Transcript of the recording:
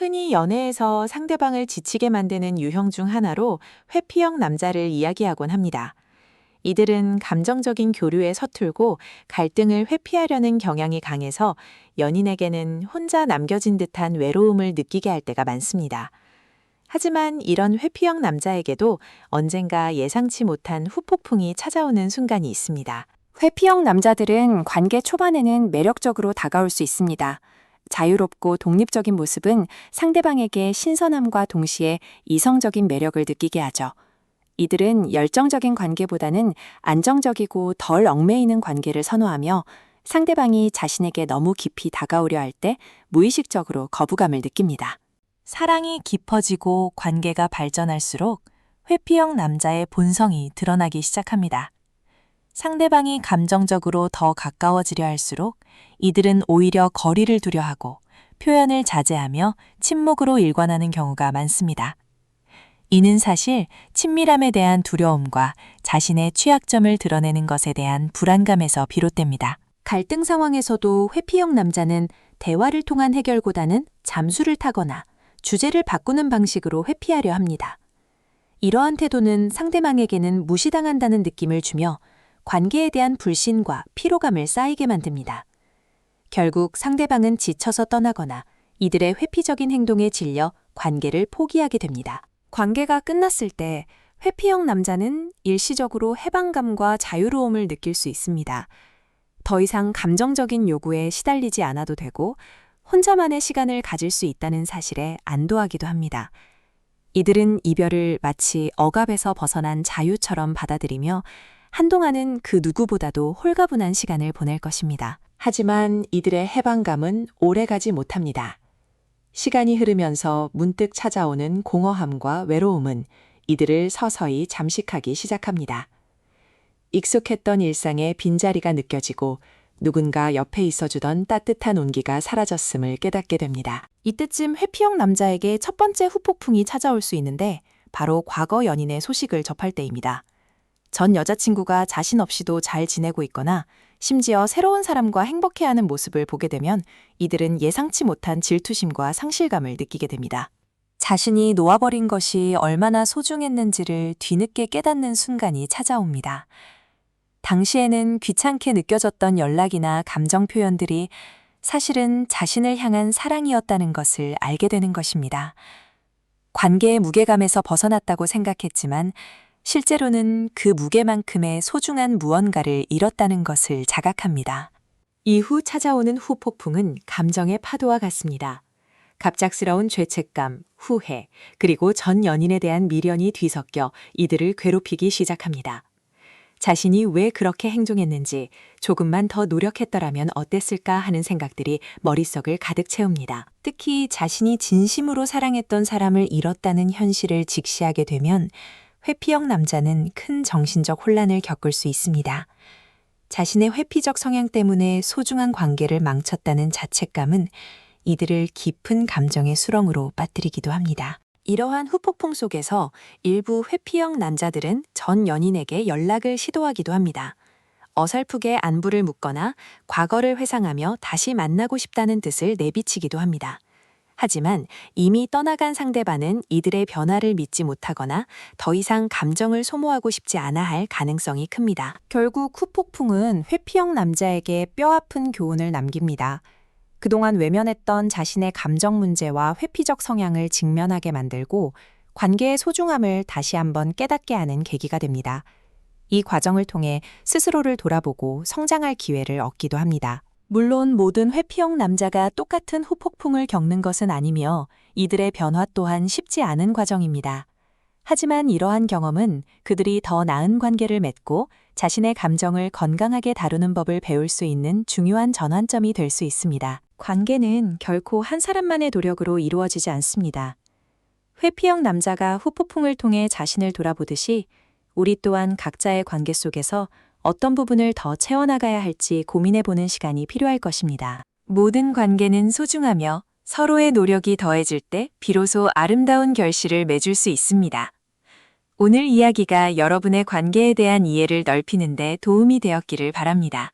흔히 연애에서 상대방을 지치게 만드는 유형 중 하나로 회피형 남자를 이야기하곤 합니다. 이들은 감정적인 교류에 서툴고 갈등을 회피하려는 경향이 강해서 연인에게는 혼자 남겨진 듯한 외로움을 느끼게 할 때가 많습니다. 하지만 이런 회피형 남자에게도 언젠가 예상치 못한 후폭풍이 찾아오는 순간이 있습니다. 회피형 남자들은 관계 초반에는 매력적으로 다가올 수 있습니다. 자유롭고 독립적인 모습은 상대방에게 신선함과 동시에 이성적인 매력을 느끼게 하죠. 이들은 열정적인 관계보다는 안정적이고 덜 얽매이는 관계를 선호하며 상대방이 자신에게 너무 깊이 다가오려 할 때 무의식적으로 거부감을 느낍니다. 사랑이 깊어지고 관계가 발전할수록 회피형 남자의 본성이 드러나기 시작합니다. 상대방이 감정적으로 더 가까워지려 할수록 이들은 오히려 거리를 두려 하고 표현을 자제하며 침묵으로 일관하는 경우가 많습니다. 이는 사실 친밀함에 대한 두려움과 자신의 취약점을 드러내는 것에 대한 불안감에서 비롯됩니다. 갈등 상황에서도 회피형 남자는 대화를 통한 해결보다는 잠수를 타거나 주제를 바꾸는 방식으로 회피하려 합니다. 이러한 태도는 상대방에게는 무시당한다는 느낌을 주며 관계에 대한 불신과 피로감을 쌓이게 만듭니다. 결국 상대방은 지쳐서 떠나거나 이들의 회피적인 행동에 질려 관계를 포기하게 됩니다. 관계가 끝났을 때 회피형 남자는 일시적으로 해방감과 자유로움을 느낄 수 있습니다. 더 이상 감정적인 요구에 시달리지 않아도 되고 혼자만의 시간을 가질 수 있다는 사실에 안도하기도 합니다. 이들은 이별을 마치 억압에서 벗어난 자유처럼 받아들이며 한동안은 그 누구보다도 홀가분한 시간을 보낼 것입니다. 하지만 이들의 해방감은 오래가지 못합니다. 시간이 흐르면서 문득 찾아오는 공허함과 외로움은 이들을 서서히 잠식하기 시작합니다. 익숙했던 일상에 빈자리가 느껴지고 누군가 옆에 있어주던 따뜻한 온기가 사라졌음을 깨닫게 됩니다. 이때쯤 회피형 남자에게 첫 번째 후폭풍이 찾아올 수 있는데 바로 과거 연인의 소식을 접할 때입니다. 전 여자친구가 자신 없이도 잘 지내고 있거나 심지어 새로운 사람과 행복해하는 모습을 보게 되면 이들은 예상치 못한 질투심과 상실감을 느끼게 됩니다. 자신이 놓아버린 것이 얼마나 소중했는지를 뒤늦게 깨닫는 순간이 찾아옵니다. 당시에는 귀찮게 느껴졌던 연락이나 감정 표현들이 사실은 자신을 향한 사랑이었다는 것을 알게 되는 것입니다. 관계의 무게감에서 벗어났다고 생각했지만 실제로는 그 무게만큼의 소중한 무언가를 잃었다는 것을 자각합니다. 이후 찾아오는 후폭풍은 감정의 파도와 같습니다. 갑작스러운 죄책감, 후회, 그리고 전 연인에 대한 미련이 뒤섞여 이들을 괴롭히기 시작합니다. 자신이 왜 그렇게 행동했는지 조금만 더 노력했더라면 어땠을까 하는 생각들이 머릿속을 가득 채웁니다. 특히 자신이 진심으로 사랑했던 사람을 잃었다는 현실을 직시하게 되면 회피형 남자는 큰 정신적 혼란을 겪을 수 있습니다. 자신의 회피적 성향 때문에 소중한 관계를 망쳤다는 자책감은 이들을 깊은 감정의 수렁으로 빠뜨리기도 합니다. 이러한 후폭풍 속에서 일부 회피형 남자들은 전 연인에게 연락을 시도하기도 합니다. 어설프게 안부를 묻거나 과거를 회상하며 다시 만나고 싶다는 뜻을 내비치기도 합니다. 하지만 이미 떠나간 상대방은 이들의 변화를 믿지 못하거나 더 이상 감정을 소모하고 싶지 않아 할 가능성이 큽니다. 결국 후폭풍은 회피형 남자에게 뼈아픈 교훈을 남깁니다. 그동안 외면했던 자신의 감정 문제와 회피적 성향을 직면하게 만들고 관계의 소중함을 다시 한번 깨닫게 하는 계기가 됩니다. 이 과정을 통해 스스로를 돌아보고 성장할 기회를 얻기도 합니다. 물론 모든 회피형 남자가 똑같은 후폭풍을 겪는 것은 아니며 이들의 변화 또한 쉽지 않은 과정입니다. 하지만 이러한 경험은 그들이 더 나은 관계를 맺고 자신의 감정을 건강하게 다루는 법을 배울 수 있는 중요한 전환점이 될 수 있습니다. 관계는 결코 한 사람만의 노력으로 이루어지지 않습니다. 회피형 남자가 후폭풍을 통해 자신을 돌아보듯이 우리 또한 각자의 관계 속에서 어떤 부분을 더 채워나가야 할지 고민해보는 시간이 필요할 것입니다. 모든 관계는 소중하며 서로의 노력이 더해질 때 비로소 아름다운 결실을 맺을 수 있습니다. 오늘 이야기가 여러분의 관계에 대한 이해를 넓히는 데 도움이 되었기를 바랍니다.